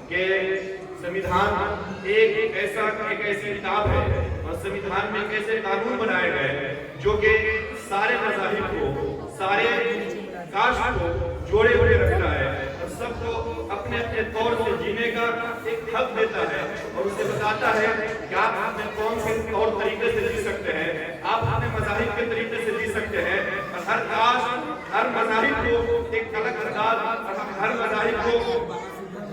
کہ संविधान एक ऐसी किताब है और संविधान में एक ऐसे कानून बनाए गए हैं जो कि सारे मज़ाहिब को, सारे कास्ट को जोड़े हुए रखता है और सबको अपने अपने तौर से जीने का एक हक देता है और उसे बताता है कि आप अपने कौन से तौर तरीके से जी सकते हैं, आप अपने मज़ाहिब के तरीके से जी सकते हैं। और हर कास्ट, हर मज़ाहिब को एक अलग अंदाज और हर मज़ाहिब को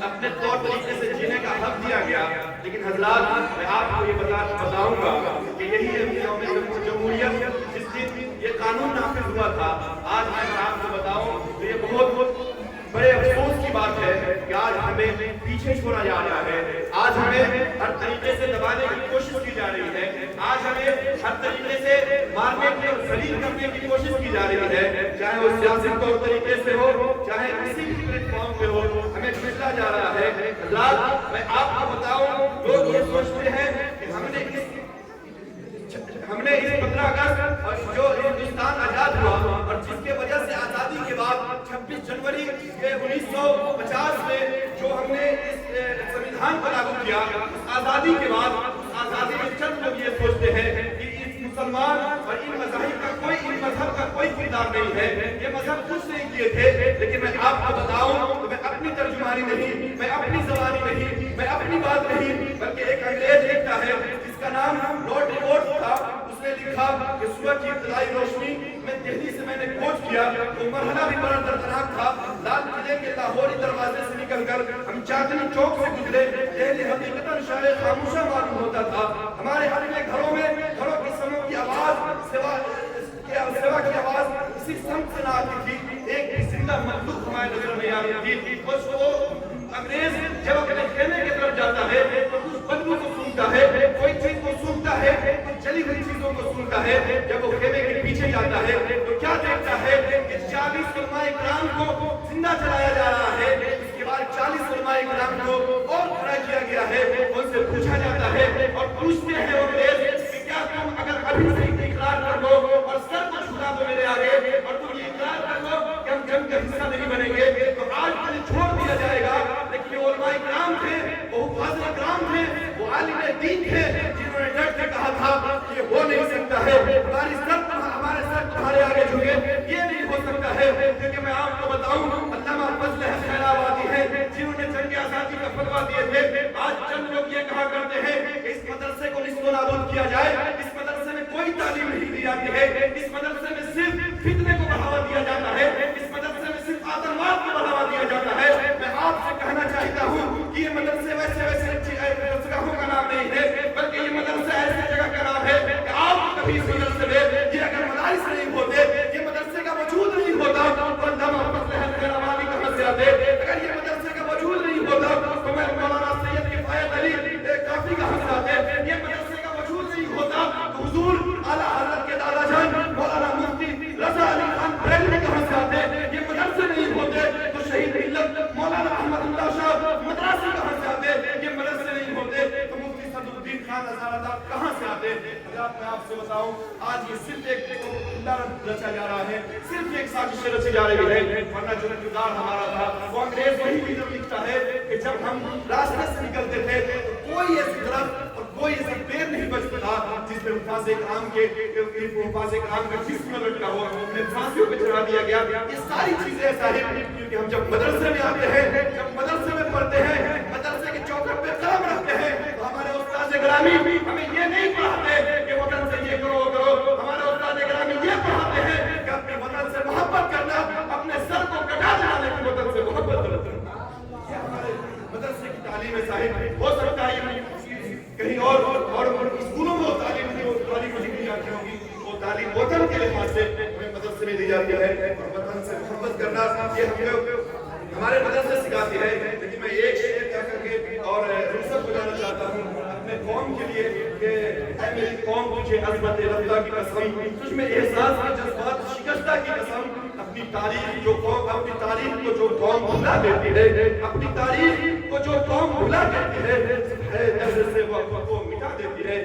अपने तौर तरीके से जीने का हक दिया गया। लेकिन हज़रात, मैं आपको ये बताऊंगा कि यही है जमहूरियत, जिस दिन ये कानून नाफिज हुआ था, आज मैं आपको बताऊं तो ये बहुत बड़े अफसोस की बात है कि आज हमें पीछे छोड़ा जा रहा है, आज हमें हर तरीके से दबाने की कोशिश की जा रही है, आज हमें हर तरीके से मारने की और जलील करने की कोशिश की जा रही है, चाहे वो सियासी तौर तरीके से हो, चाहे किसी भी प्लेटफॉर्म पे हो, हमें पिछला जा रहा है। हज़रात, मैं आपको बताऊं, लोग ये सोचते हैं कि हमने इस 15 अगस्त और जो हिंदुस्तान आजाद हुआ और जिसके वजह से आजादी के बाद 26 जनवरी के 1950 में जो हमने इस संविधान को लागू किया, आजादी के बाद आजादी में चंद लोग ये सोचते हैं कि इस मुसलमान और इन मज़ाहिब का कोई, इन मजहब का कोई किरदार नहीं है, ये मजहब कुछ नहीं किए थे। लेकिन मैं आपको बताऊं तो मैं अपनी तर्जुमानी नहीं, मैं अपनी ज़बानी नहीं, मैं अपनी बात नहीं, बल्कि एक अंग्रेज लिखता है जिसका नाम लॉर्ड रिपोर्ट था, उसने लिखा कि सुबह की इब्तिदाई रोशनी में दिल्ली से मैंने खोज किया तो मरहला भी बड़ा दर्दनाक था। लाल किले के लाहौरी दरवाजे से निकलकर हम चांदनी चौक से गुजरे, दिल्ली हकीकतन शायद खामोशा मालूम होता था। हमारे अपने घरों में घरों की समों की आवाज, सेवा की आवाज किसी संत से ना आती थी, एक जिंदा मखलूक हमारे नजर में आ रही थी। वो अंग्रेज जब अपने खेमे की तरफ जाता है तो कुछ बदबू को सूंघता है, कोई चीज को सूंघता है, कुछ जली हुई चीजों को सूंघता है। जब वो खेमे के पीछे जाता है तो क्या देखता है कि 40 उलमाए किराम को जिंदा जलाया जा रहा है। इसके बाद 40 उलमाए किराम को और खड़ा किया गया है। उनसे पूछा जाता है और पूछते हैं वो अंग्रेज कि क्या तुम अगर अभी से इकरार कर लो और सर को झुका दो मेरे आगे और तुम ये इकरार कर लो कि हम जंग का हिस्सा नहीं बनेंगे तो आज के लिए छोड़ दिया जाएगा। लेकिन वो उलमाए किराम थे, वो फाज़िल किराम थे, वो आलिम दीन थे, जिन्होंने डट के कहा था कि ये हो नहीं सकता है, हमारे सर तुम्हारे आगे झुके, ये नहीं हो सकता है। क्योंकि मैं आपको बताऊं, अल्लामा फजल अहमद खैराबादी हैं जिन्होंने जंग आजादी का फतवा दिए थे। आज चंद लोग ये कहा करते हैं कि इस मदरसे को निस्तो-नाबूद किया जाए, इस मदरसे में कोई तालीम नहीं दी जाती है, इस मदरसे में सिर्फ फितने को बढ़ावा दिया जाता है, इस मदरसे में सिर्फ आतंकवाद को बढ़ावा दिया जाता है। मैं आपसे कहना चाहता हूँ कि ये मदरसे वैसे जगहों का नाम नहीं है, बल्कि ये मदरसा ऐसी जगह का नाम है कि आप कभी इस मदरसे में, ये अगर मदारिस नहीं होते, ये मदरसे का वजूद नहीं होता तो अल्लामा फजल अहमद खैराबादी कहाँ से आते? अगर ये मदरसे का वजूद नहीं होता तो मैं मौलाना सैयद किफायत अली काफी कहाँ से आते? ये मदरसे का वजूद नहीं होता तो हुजूर आला हज़रत के दादा जान मौलाना मुफ्ती रज़ा अली खान बरेलवी कहाँ से आते? ये मदरसे नहीं होते तो शहीद हिल्लत मौलाना अहमदुल्लाह शाह मद्रासी कहाँ से आते? ये मदरसे नहीं होते तो मुफ्ती सदरुद्दीन खान हज़ारत कहाँ से आते? हज़रात, मैं आपसे बताऊं, आज ये सिर्फ एक रचा जा रहा है, सिर्फ एक साजिश रची जा रही है। वरना जो किरदार हमारा था वो अंग्रेज वही लीडर लिखता है कि जब हम रास्ते से निकलते थे तो कोई ऐसी तरफ और कोई ऐसा पेड़ नहीं बचता था जिसमें हुफ़ाज़े किराम का जिस्म लटका हो, उन्हें फांसियों पे चढ़ा दिया गया। ये सारी चीजें ऐसा है क्योंकि हम जब मदरसे में आते हैं, जब मदरसे में पढ़ते हैं, मदरसे के चौखट पे कलम रखते हैं तो हमारे उस्ताद ग्रामी हमें ये नहीं पढ़ाते कि वतन से ये करो करो, हमारे उस्ताद ग्रामी ये पढ़ाते हैं कि अपने वतन से मोहब्बत करना, अपने सर को कटा देना, लेकिन वतन से मोहब्बत करना। ये हमारे मदरसे की तालीम है साहिब। हो सकता है कहीं और स्कूलों में वो तालीम नहीं दी जाती होगी, वो तालीम वतन के लिहाज से हमें मदरसे में दी जाती है और वतन से मोहब्बत करना ये हमें हमारे मदरसे सिखाती है। लेकिन मैं एक शेर कह करके और रुखसत गुजारना चाहता हूँ अपने कौम के लिए कि ऐ मेरी कौम तुझे अज़मत रब्ता की कसम, तुझ में एहसास की जज्बात शिकस्ता की कसम, अपनी तारीख को जो कौम भुला देती है, अपनी तारीख को जो कौम भुला देती है, दर्द से वो मिटा देती है।